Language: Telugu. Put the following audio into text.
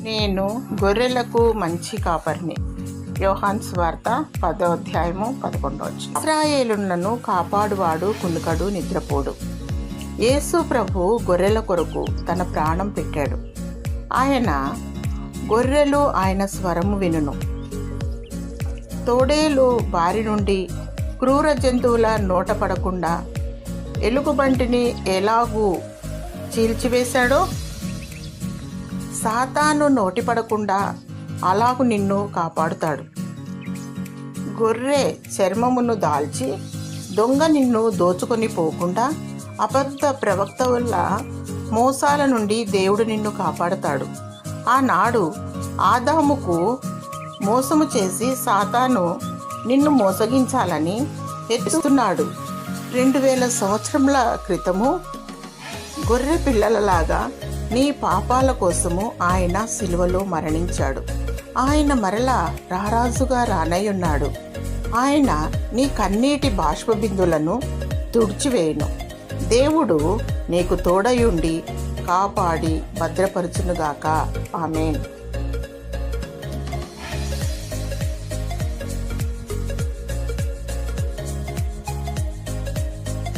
నేను గొర్రెలకు మంచి కాపరిని. యోహాను సువార్త 10వ అధ్యాయము 11వ వచనం. ఇశ్రాయేలులను కాపాడువాడు కునుకడు నిద్రపోడు. యేసు ప్రభు గొర్రెల కొరకు తన ప్రాణం పెట్టాడు. ఆయన గొర్రెలు ఆయన స్వరము వినును. తోడేలు బారి నుండి క్రూర జంతువుల నోట పడకుండా ఎలుగుబంటిని ఎలాగూ చీల్చివేశాడో సాతాను నోటి పడకుండా అలాగు నిన్ను కాపాడుతాడు. గొర్రె చర్మమును దాల్చి దొంగ నిన్ను దోచుకొని పోకుండా అబద్ధ ప్రవక్తల మోసాల నుండి దేవుడు నిన్ను కాపాడుతాడు. ఆనాడు ఆదాముకు మోసము చేసి సాతాను నిన్ను మోసగించాలని ఎత్తుతున్నాడు. 2000 సంవత్సరముల క్రితము గొర్రె పిల్లలలాగా నీ పాపాల కోసము ఆయన సిలువలో మరణించాడు. ఆయన మరలా రారాజుగా రానయ్యున్నాడు. ఆయన నీ కన్నీటి బాష్పబిందులను తుడిచివేయును. దేవుడు నీకు తోడయుండి కాపాడి భద్రపరచునుగాక. ఆమేన్.